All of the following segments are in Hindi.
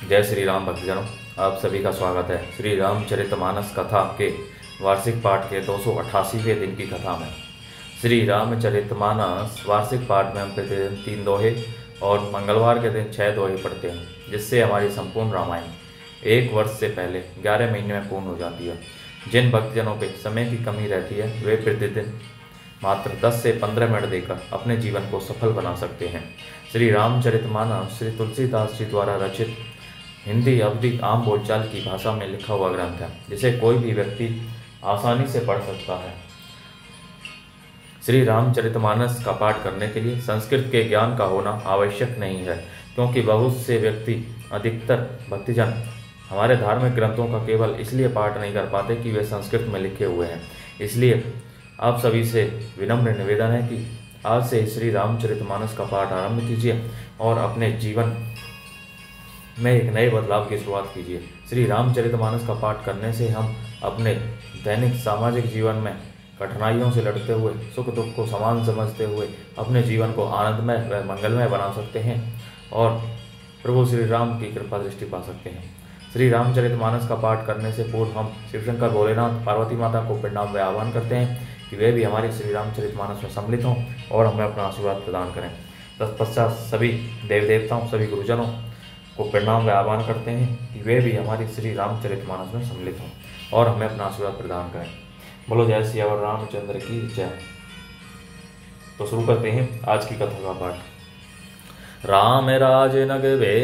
जय श्री राम भक्तजनों, आप सभी का स्वागत है श्री रामचरितमानस कथा के वार्षिक पाठ के 288वें दिन की कथा में। श्री रामचरितमानस वार्षिक पाठ में हम प्रतिदिन 3 दोहे और मंगलवार के दिन 6 दोहे पढ़ते हैं, जिससे हमारी संपूर्ण रामायण 1 वर्ष से पहले 11 महीने में पूर्ण हो जाती है। जिन भक्तजनों पे समय की कमी रहती है वे प्रतिदिन मात्र 10 से 15 मिनट देकर अपने जीवन को सफल बना सकते हैं। श्री रामचरितमानस श्री तुलसीदास जी द्वारा रचित हिंदी अवधि आम बोलचाल की भाषा में लिखा हुआ ग्रंथ है, जिसे कोई भी व्यक्ति आसानी से पढ़ सकता है। श्री रामचरितमानस का पाठ करने के लिए संस्कृत के ज्ञान का होना आवश्यक नहीं है, क्योंकि बहुत से व्यक्ति, अधिकतर भक्तजन हमारे धार्मिक ग्रंथों का केवल इसलिए पाठ नहीं कर पाते कि वे संस्कृत में लिखे हुए हैं। इसलिए आप सभी से विनम्र निवेदन है कि आज से श्री रामचरितमानस का पाठ आरंभ कीजिए और अपने जीवन में एक नए बदलाव की शुरुआत कीजिए। श्री रामचरितमानस का पाठ करने से हम अपने दैनिक सामाजिक जीवन में कठिनाइयों से लड़ते हुए, सुख दुख को समान समझते हुए अपने जीवन को आनंदमय व मंगलमय बना सकते हैं और प्रभु श्री राम की कृपा दृष्टि पा सकते हैं। श्री रामचरितमानस का पाठ करने से पूर्व हम शिवशंकर भोलेनाथ पार्वती माता को प्रणाम व आह्वान करते हैं कि वे भी हमारे श्री रामचरितमानस में सम्मिलित हों और हमें अपना आशीर्वाद प्रदान करें। तत्पश्चात सभी देव देवताओं, सभी गुरुजनों को प्रणाम व आह्वान करते हैं कि वे भी हमारी श्री रामचरितमानस में सम्मिलित हों और हमें अपना आशीर्वाद प्रदान करें। बोलो जय सियावर रामचंद्र की जय। तो शुरू करते हैं आज की कथा का पाठ। राम राज नग वे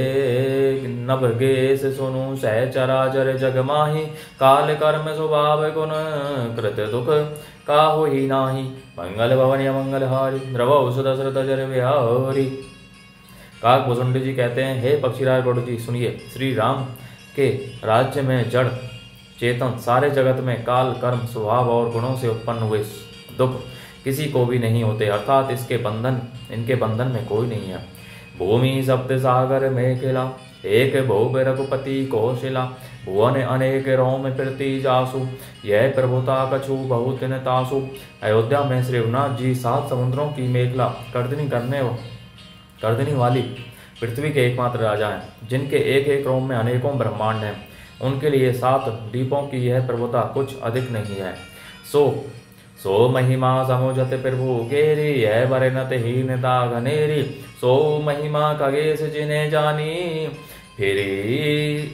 नभ गेस सुनु सहचराचर जग माही, काल कर्म स्वभाव गुण कृत दुख काहु ही नाही, मंगल भवन मंगल हारी द्रवौ सुदशरथ जर बिहारी। काकभूषुंड जी कहते हैं, हे पक्षीराज गौड़ जी सुनिए, श्री राम के राज्य में जड़ चेतन सारे जगत में काल कर्म स्वभाव और गुणों से उत्पन्न हुए दुख किसी को भी नहीं होते, अर्थात इनके बंधन में कोई नहीं है। भूमि सप्त सागर में खिला, एक भोग रघुपति कौशिला, भुवन अनेक रोम प्रति जासु, यह प्रभुता कछु बहुत न तासु। अयोध्या में श्री रघुनाथ जी 7 समुद्रों की मेखला कर्दनी वाली पृथ्वी के एकमात्र राजा हैं, जिनके एक एक रोम में अनेकों ब्रह्मांड हैं। उनके लिए 7 द्वीपों की यह प्रभुता कुछ अधिक नहीं है। सो महिमा समुझत प्रभु केरी, यह बरनत हीनता घनेरी, सो महिमा खगेश जिन्हें जानी, फिर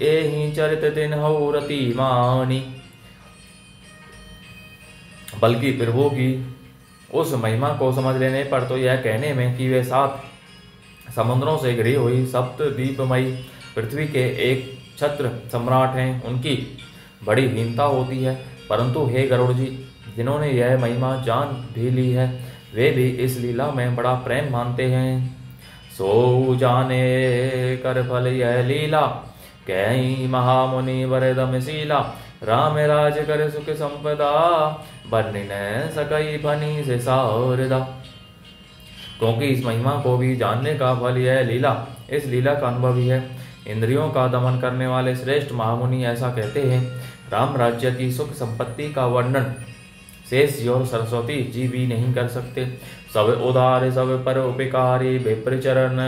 एहि चरित दिन हऊ रति मानी। बल्कि प्रभु की उस महिमा को समझ लेने पर तो यह कहने में कि वे 7 समुद्रों से घिरी हुई सप्तद्वीपमयी पृथ्वी के एक छत्र सम्राट हैं, उनकी बड़ी हीनता होती है। परंतु हे गरुड़ जी, जिन्होंने यह महिमा जान भी ली है, वे भी इस लीला में बड़ा प्रेम मानते हैं। सो जाने कर फल यह लीला, कहीं महामुनि वरदमशीला, राम राज कर सुख संपदा, बरनि न सकई फनी से सारदा। क्योंकि इस महिमा को भी जानने का फल यह लीला, इस लीला का अनुभव ही है। इंद्रियों का दमन करने वाले श्रेष्ठ महामुनि ऐसा कहते हैं, राम राज्य की सुख संपत्ति का वर्णन शेष जी और सरस्वती जी भी नहीं कर सकते। सब उदार सब पर उपकारी, विप्र चरण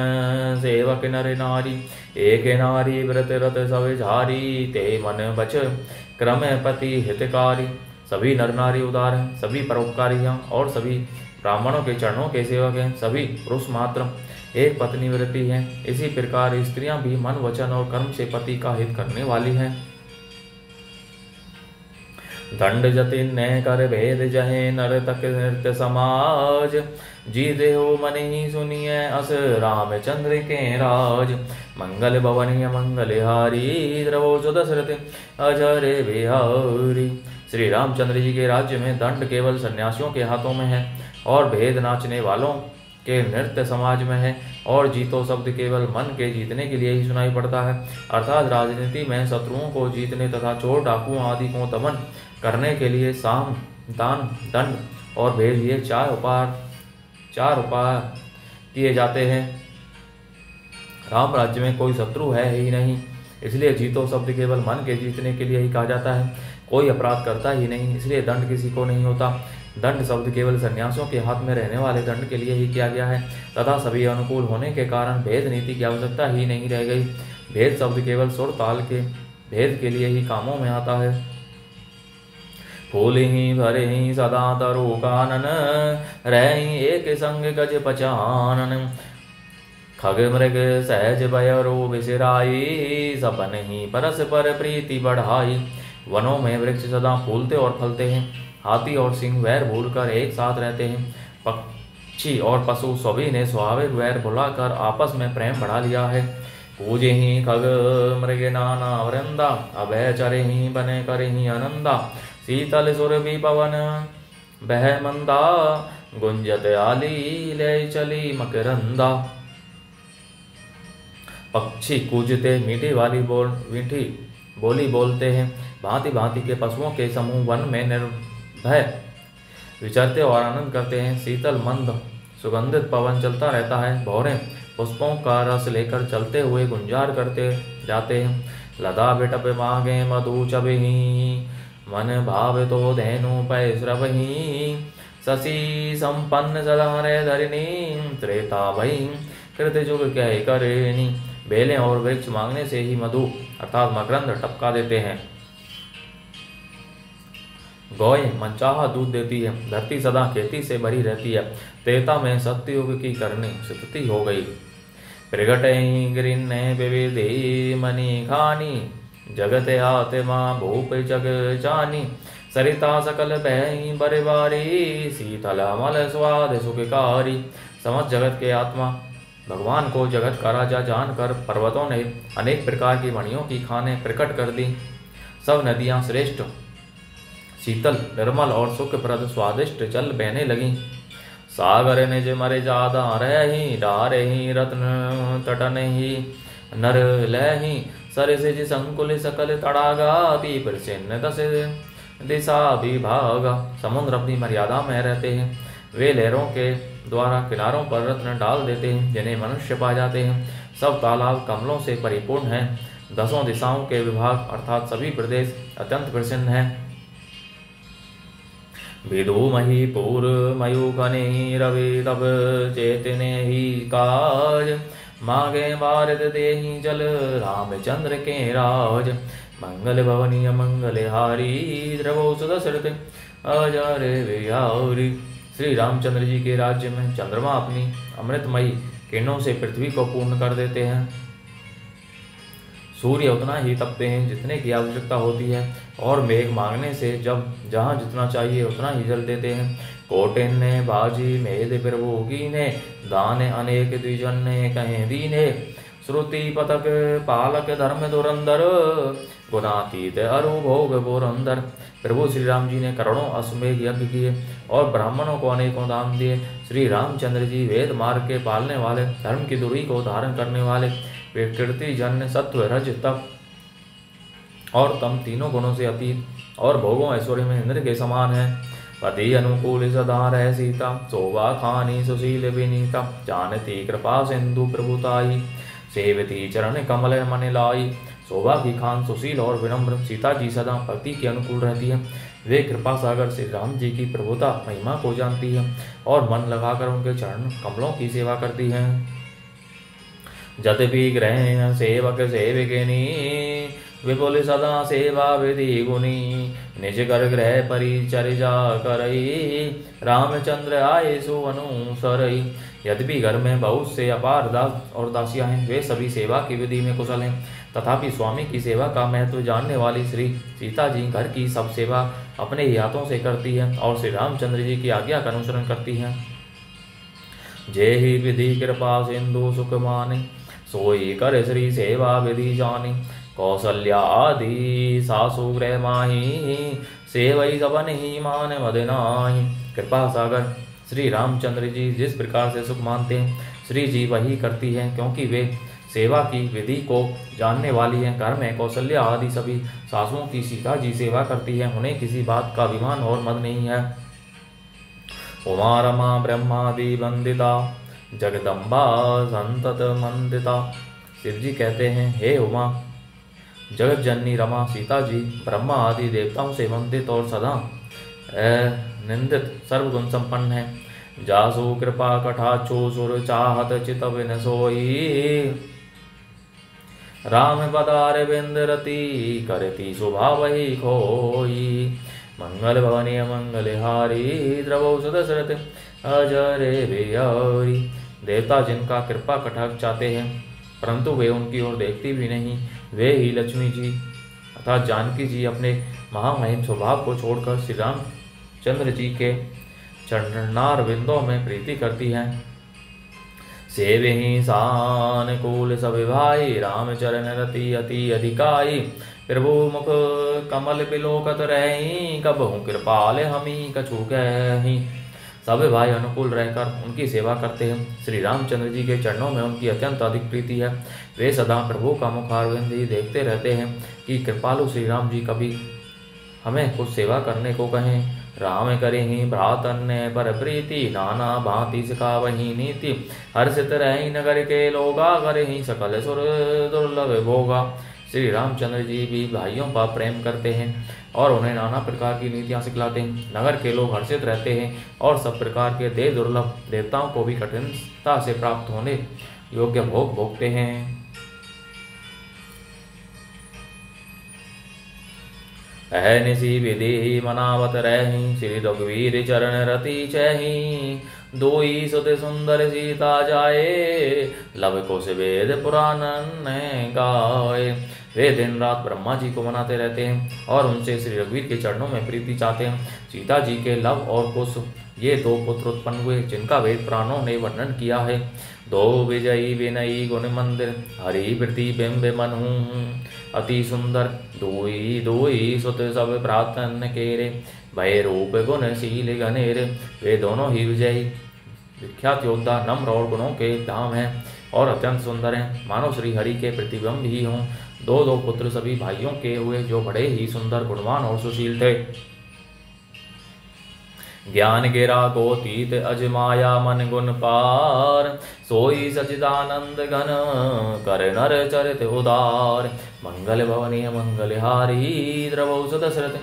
सेवक नर नारी, एक नारी व्रत रत सब झारी, ते मन बच क्रम पति हितकारी। सभी नर नारी उदार हैं, सभी परोपकारी हैं और सभी ब्राह्मणों के चरणों के सेवक हैं। सभी पुरुष मात्र एक पत्नी व्रती हैं। इसी प्रकार स्त्रियां भी मन वचन और कर्म से पति का हित करने वाली हैं। दंड जतिन न कर भेद जहे, नर तक नृत्य समाज, जीते हो मन ही सुनिए अस रामचंद्र के राज। मंगल भवन मंगल हारी, द्रवो सुदशरथ अजर बिहारी। श्री रामचंद्र जी के राज्य में दंड केवल सन्यासियों के हाथों में है और भेद नाचने वालों के नृत्य समाज में है, और जीतो शब्द केवल मन के जीतने के लिए ही सुनाई पड़ता है। अर्थात राजनीति में शत्रुओं को जीतने तथा चोर डाकुओं आदि को दमन करने के लिए साम दान दंड और भेद ये 4 उपाय किए जाते हैं। राम राज्य में कोई शत्रु है ही नहीं, इसलिए जीतो शब्द केवल मन के जीतने के लिए ही कहा जाता है। कोई अपराध करता ही नहीं, इसलिए दंड किसी को नहीं होता। दंड शब्द केवल सन्यासियों के हाथ में रहने वाले दंड के लिए ही किया गया है तथा सभी अनुकूल होने के कारण भेद नीति की आवश्यकता ही नहीं रह गई। भेद शब्द केवल सुर ताल के भेद के लिए ही कामों में आता है। फूल ही भरे ही सदा तरु कानन, रही एक संग गज पचानन। खग मृग सहज भयरो विसिराई, सपन ही परस्पर प्रीति बढ़ाई। वनों में वृक्ष सदा फूलते और फलते हैं, हाथी और सिंह वैर भूलकर एक साथ रहते हैं। पक्षी और पशु सभी ने स्वाभाविक वैर भुलाकर आपस में प्रेम बढ़ा लिया है। पूजे ही खग मृग नाना वृंदा, अभय चरे ही बने करे ही आनंदा। शीतल सुर भी पवन बह मंदा, गुंजत आली ले चली मकरंदा। पक्षी कूजते मीठी बोली बोलते हैं, भांति भांति के पशुओं के समूह वन में निर्भय विचरते और आनंद करते हैं। शीतल मंद सुगंधित पवन चलता रहता है, भौरे पुष्पों का रस लेकर चलते हुए गुंजार करते जाते हैं। लता बिटप मांगे मधु चबही, मन भाव तो धेनु पै स्रवही। शशि संपन्न सदा रे धरिणी, त्रेता भई कृत जुग कह करेनी। बेलें और वृक्ष मांगने से ही मधु अर्थात मकरंद टपका देते हैं। गौएं मनचाहा दूध देती है, धरती सदा खेती से भरी रहती है। त्रेता में सत्ययुग की करनी स्थिति हो गई। प्रगटे गिरिन विविधि मणि खानी, जगत आत्मा भूप जग जानी। सरिता सकल बह बरबारी, शीतल अमल स्वाद सुखकारी। समस्त जगत के आत्मा भगवान को जगत का राजा जानकर पर्वतों ने अनेक प्रकार की मणियों की खानें प्रकट कर दी। सब नदियां श्रेष्ठ शीतल निर्मल और सुखप्रद स्वादिष्ट जल बहने लगी। सागर निज मरे जादा रही, डारे ही रत्न तटन ही नर लही। सरसिज संकुल सकल तड़ागा, दीप चिन्ह दस दिशा विभागा। समुद्र अपनी मर्यादा में रहते हैं, वे लहरों के द्वारा किनारों पर रत्न डाल देते हैं, जिन्हें मनुष्य पा जाते हैं। सब तालाब कमलों से परिपूर्ण हैं, दसों दिशाओं के विभाग अर्थात सभी प्रदेश अत्यंत प्रसन्न हैं। विधुमहि पूर मयूखनि रवि तब चेतने ही काज। मांगे भारत देहि जल रामचंद्र के राज। मंगल भवनीय मंगल हारी, द्रवो सुदशरथ अजर विहारी। श्री रामचंद्र जी के राज्य में चंद्रमा अपनी अमृतमयी किरणों से पृथ्वी को पूर्ण कर देते हैं। सूर्य उतना ही तपते हैं जितने की आवश्यकता होती है, और मेघ मांगने से जब जहाँ जितना चाहिए उतना ही जल देते हैं। कोटिन ने बाजी मेद प्रभु कीने, दाने अनेक द्विजन ने कहें दीने। श्रुति पतक पालक धर्म धुरंधर, गुणातीत अरु भोग पुरंदर। प्रभु श्री राम जी ने करोड़ों अश्वमेध यज्ञ किए और ब्राह्मणों को अनेकों दान दिए। श्री रामचंद्र जी वेद मार्ग के पालने वाले, धर्म की दूरी को धारण करने वाले, वे कीर्ति जन्य सत्व रज तप और तम तीनों गुणों से अतीत और भोगों ऐश्वर्य में इंद्र के समान है। पति अनुकूल सदा रह सीता, शोभा खानी सुशील विनीता। जानती कृपा सिंधु प्रभुताई, सेवती चरण कमल मन लाई। शोभा की खान सुशील और विनम्र सीता जी सदा पति के अनुकूल रहती है। वे कृपा सागर श्री राम जी की प्रभुता महिमा को जानती है और मन लगाकर उनके चरण कमलों की सेवा करती है। जतपि ग्रह सेवक सेविकिनी, विपुल सदा सेवा विधि गुनी। निज कर ग्रह परिचर्या करई, रामचंद्र आए सो अनुसरई। यद्यपि घर में बहुत से अपार दास और दासियां हैं, वे सभी सेवा की विधि में कुशल हैं। तथापि स्वामी की सेवा का महत्व जानने वाली श्री सीता जी घर की सब सेवा अपने ही हाथों से करती है और श्री रामचंद्र जी की आज्ञा का अनुसरण करती हैं। जय ही विधि कृपा सिंधु सुख माने, सोई कर श्री सेवा विधि जानी। कौशल्या आदि सासु गृह माही, सेवई सबन ही मान मद नाही। कृपा सागर श्री रामचंद्र जी जिस प्रकार से सुख मानते हैं, श्री जी वही करती हैं, क्योंकि वे सेवा की विधि को जानने वाली हैं। घर में कौशल्या आदि सभी सासुओं की सीता जी सेवा करती हैं, उन्हें किसी बात का अभिमान और मद नहीं है। उमा रमा ब्रह्मादि वंदिता, जगदम्बा संतत मंदिता। शिव जी कहते हैं, हे उमा, जगत जननी रमा सीता जी ब्रह्मा आदि देवताओं से वंदित और सदा निंदित सर्वगुण संपन्न है। जासु कृपा कटाक्षो सुर चाहत चित विन सोई, राम पदार बिंदरती करती शोभा वही खोई। मंगल भवनी मंगल हारी द्रवौ सुदशरथ अजरे बिहारी। देवता जिनका कृपा कटाक्ष चाहते हैं परंतु वे उनकी ओर देखती भी नहीं, वे ही लक्ष्मी जी अर्थात जानकी जी अपने महामहिम स्वभाव को छोड़कर श्री रामचंद्र जी के चरणार बिंदों में प्रीति करती हैं। सेवे ही सानुकूल सब भाई राम चरण रति अति अधिकाई। प्रभु मुख कमल बिलोकत रही कबहु कृपाल हमी कछु कही। सब भाई अनुकूल रहकर उनकी सेवा करते हैं। श्री रामचंद्र जी के चरणों में उनकी अत्यंत अधिक प्रीति है। वे सदा प्रभु का मुखारविंद ही देखते रहते हैं कि कृपालु श्री राम जी कभी हमें कुछ सेवा करने को कहें। राम करे ही भ्रातन्य पर प्रीति नाना भांति सिखा वही नीति। हर्षित रही नगर के लोगा करे ही सकल सुर दुर्लभ भोगा। श्री रामचंद्र जी भी भाइयों का प्रेम करते हैं और उन्हें नाना प्रकार की नीतियां सिखलाते हैं। नगर के लोग हर्षित रहते हैं और सब प्रकार के देव दुर्लभ देवताओं को भी कठिनता से प्राप्त होने योग्य भोग भोगते हैं। अहनिसी विधि मनावत रही श्री रघुवीर चरण रति चही। दोई सुत सुंदर सीता जाए लव कुश वेद पुराण गाए। वे दिन रात ब्रह्मा जी को मनाते रहते हैं और उनसे श्री रघुवीर के चरणों में प्रीति चाहते हैं। सीता जी के लव और कुश ये दो पुत्र उत्पन्न हुए जिनका वेद पुराणों ने वर्णन किया है। दो विजयी विनयी गुण मंदिर हरि प्रति बिंब मनहू अति सुंदर। दोई दोई सुत सब प्रातन केरे भय रूप गुणशील गणेर। वे दोनों ही विजयी विख्यात योद्धा नम्र और गुणों के धाम हैं और अत्यंत सुंदर हैं, मानो श्री हरि के प्रतिबिंब ही हों। दो दो पुत्र सभी भाइयों के हुए जो बड़े ही सुंदर गुणवान और सुशील थे। ज्ञान गिरा गोतीत अजमाया मन गुण पार। सोई सचिदानंद घन कर नर चरित उदार। मंगल भवनी मंगल हारी द्रवौ सुदशरथ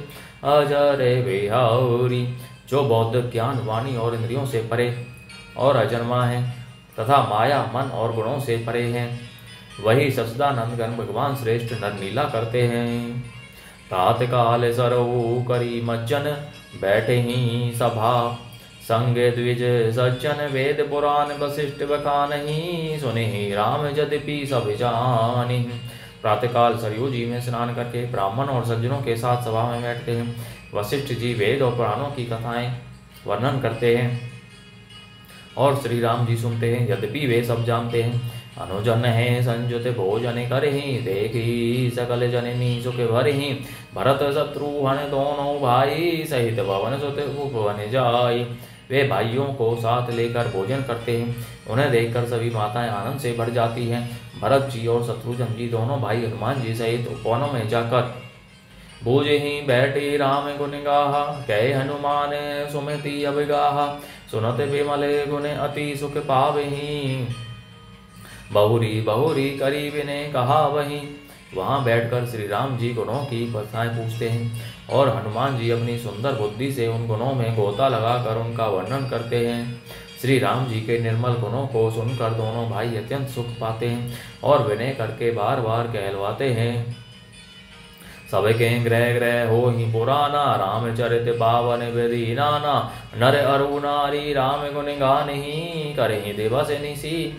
अजरे बिहारी। जो बौद्ध ज्ञान वाणी और इंद्रियों से परे और अजन्मा है तथा माया मन और गुणों से परे हैं, वही सचिदानंद घन भगवान श्रेष्ठ नर लीला करते हैं। तात काल सरऊ करी मज्जन बैठे ही सभा। संगे द्विज सज्जन वेद पुराण वशिष्ठ बखानहि। सुने ही राम यद्यपि सब जानि। प्रातःकाल सरयू जी में स्नान करके ब्राह्मण और सज्जनों के साथ सभा में बैठते हैं। वशिष्ठ जी वेद और पुराणों की कथाएं वर्णन करते हैं और श्री राम जी सुनते हैं। यद्यपि वे सब जानते हैं। अनुजन है संयुत भोजन करहि देखी सकल जननी सुख भरहि। भरत शत्रुघ्न दोनों भाई सहित भवन सुत उपवन जाई। वे भाइयों को साथ लेकर भोजन करते हैं। उन्हें देखकर सभी माताएं आनंद से भर जाती हैं। भरत जी और शत्रुघ्न जी दोनों भाई हनुमान जी सहित उपवनों में जाकर भोजे ही बैठे राम गुण गाहा। कहे हनुमान सुमति अभिगाहा। सुनत विमल गुण अति सुख पावहि। बहुरी बहुरी करी विने कहा वही। वहां बैठकर श्री राम जी गुणों की कथाएं पूछते हैं और हनुमान जी अपनी सुंदर बुद्धि से उन गुणों में गोता लगाकर उनका वर्णन करते हैं। श्री राम जी के निर्मल गुणों को सुनकर दोनों भाई अत्यंत सुख पाते हैं और विनय करके बार बार कहलवाते हैं। सबके ग्रह ग्रह हो ही पुराना रामचरित पावन विधि नाना। नर अरु नारी राम गुण गानहि करहि दिवस निशि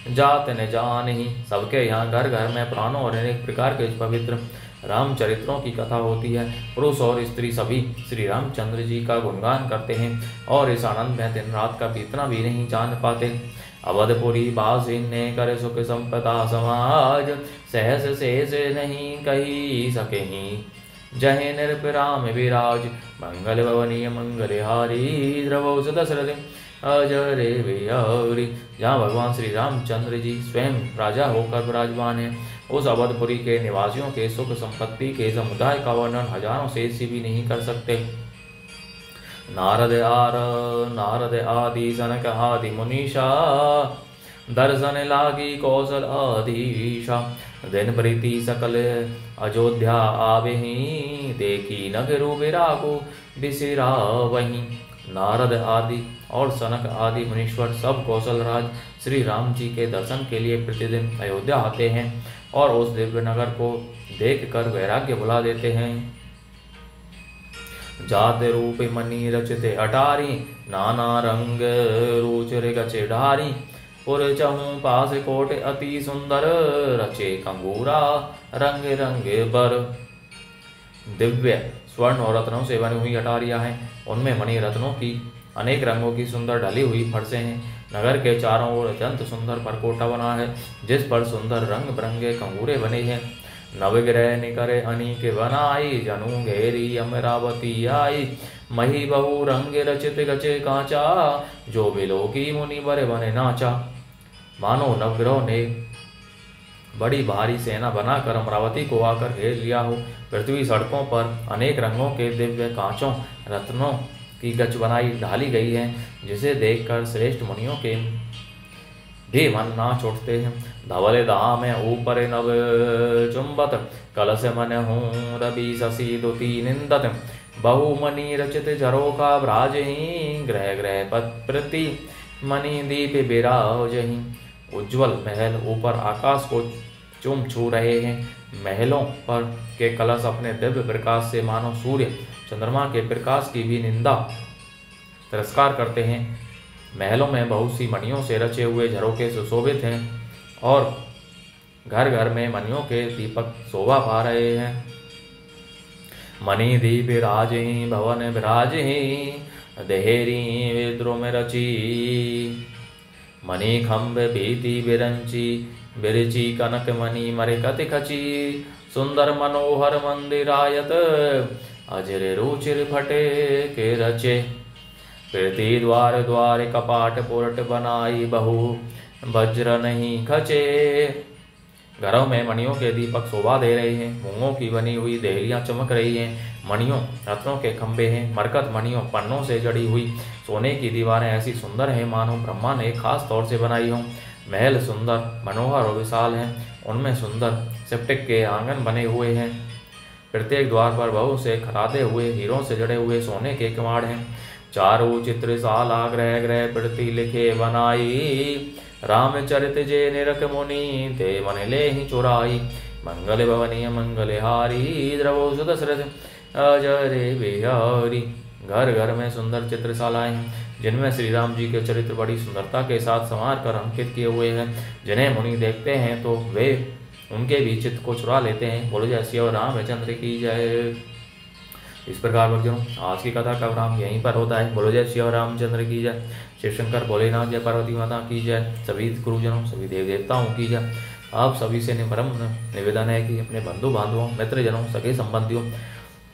जात न जानहि। सबके यहाँ घर घर में पुराणों और अनेक प्रकार के पवित्र रामचरित्रों की कथा होती है। पुरुष और स्त्री सभी श्री रामचंद्र जी का गुणगान करते हैं और इस आनंद में दिन रात का बीतना भी नहीं जान पाते। अवधपुरी बासिन ने कर सुख संपदा समाज। सहस शेष नहीं कही सकेहि जहे नृपराम विराज। मंगल भवनीय मंगल हारी द्रवौ सुदशरथ अजरे बिहारी। जहाँ भगवान श्री रामचंद्र जी स्वयं राजा होकर विराजमान है, उस अवधपुरी के निवासियों के सुख संपत्ति के समुदाय का वर्णन हजारों शेष भी नहीं कर सकते। नारद आदि सनक आदि मुनीषा दर्शन लागी कौशल आधीशा। दिन प्रीति सकल अयोध्या आवेहि देखी नगरु विरागो बिसिरा वहीं। नारद आदि और सनक आदि मुनीश्वर सब कौशल राज श्री राम जी के दर्शन के लिए प्रतिदिन अयोध्या आते हैं। और उस दिव्य नगर को देखकर वैराग्य भुला देते हैं। जाते रूप मणि रचते अटारी, नाना रंग रुचिर गचे ढारी। पुर चहु पास कोट अति सुंदर, रचे कंगूरा रंग रंग बर। दिव्य स्वर्ण और रत्नों से बनी हुई अटारियां हैं, उनमें मणि रत्नों की अनेक रंगों की सुंदर ढली हुई फरसें हैं। नगर के चारों ओर अत्यंत सुंदर परकोटा बना है, जिस पर सुंदर रंग बिरंगे कंगूरे बने हैं। नवग्रह निकरे अनीक बनाई, जनु घेरी अमरावती आई। मही बहु रंग रचित गचे कांचा, जो बिलोकी मुनि बर बने नाचा। मानो नवग्रहों ने बड़ी भारी सेना बनाकर अमरावती को आकर घेर लिया हो। पृथ्वी सड़कों पर अनेक रंगों के दिव्य कांचों रत्नों की गच बनाई ढाली गई है, जिसे देखकर श्रेष्ठ मुनियों के भी मन नाच उठते हैं। धवल दाम ऊपर नव चुंबत, कलश मन हूँ रवि शशि दुति निंदत। बहुमणि रचित झरोका भ्राजहि, ग्रह ग्रह प्रति मणि दीप बिराजहि। उज्ज्वल महल ऊपर आकाश को चूम छू रहे हैं। महलों पर के कलश अपने दिव्य प्रकाश से मानो सूर्य चंद्रमा के प्रकाश की भी निंदा तिरस्कार करते हैं। महलों में बहुत सी मणियों से रचे हुए झरोके सुशोभित हैं और घर घर में मणियों के दीपक शोभा पा रहे हैं। मणि दीप राजहि भवन विराजहि, देहरी विद्रुम रची। मणि खम्भ भीति बिरंची, बिरची कनक मणि मरकत खची। सुंदर मनोहर मंदिरायत, अजर रुचिर फटे के रचे। प्रीति द्वार द्वार कपाट पुरट बनाई, बहु वज्र नहीं खचे। घरों में मणियों के दीपक शोभा दे रहे हैं, मूंगों की बनी हुई देहरियां चमक रही हैं। मणियों रत्नों के खंभे हैं, मरकत मणियों पन्नों से जड़ी हुई सोने की दीवारें ऐसी सुंदर हैं मानो ब्रह्मा ने खास तौर से बनाई हों। महल सुंदर मनोहर और विशाल हैं, उनमें सुंदर सिप्टिक के आंगन बने हुए हैं। प्रत्येक द्वार पर बहुत से खरादे हुए हीरों से जड़े हुए सोने के किवाड़ हैं। चारों चित्रशाला ग्रह ग्रह प्रति लिखे बनाई, रामचरित जे निरख मुनि ते मन ले ही चुराई। मंगल भवनीय मंगल हारी, द्रवो सुदशरथ अजरे बिहारी। घर घर में सुंदर चित्रशालाएं हैं, जिनमें श्री राम जी के चरित्र बड़ी सुंदरता के साथ संवार कर अंकित किए हुए हैं। जिन्हें मुनि देखते हैं तो वे उनके भी चित्त को चुरा लेते हैं। बोलो जय श्री रामचंद्र की जय। इस प्रकार भक्तजनों, आज की कथा का विराम यहीं पर होता है। बोलो जय श्री रामचंद्र की जय। शिव शंकर भोलेनाथ जय, पार्वती माता की जय। सभी गुरुजनों सभी देव देवताओं की जय। आप सभी से निम्र निवेदन है कि अपने बंधु बांधवों मित्रजनों सगे संबंधियों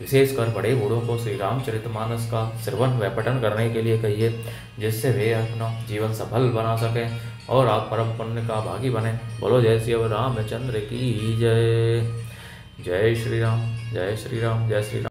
विशेषकर बड़े बूढ़ों को श्री रामचरितमानस का श्रवण व पठन करने के लिए कहिए, जिससे वे अपना जीवन सफल बना सकें और आप परम पुण्य का भागी बने। बोलो जय श्री रामचंद्र की जय। जय श्री राम, जय श्री राम, जय श्री राम।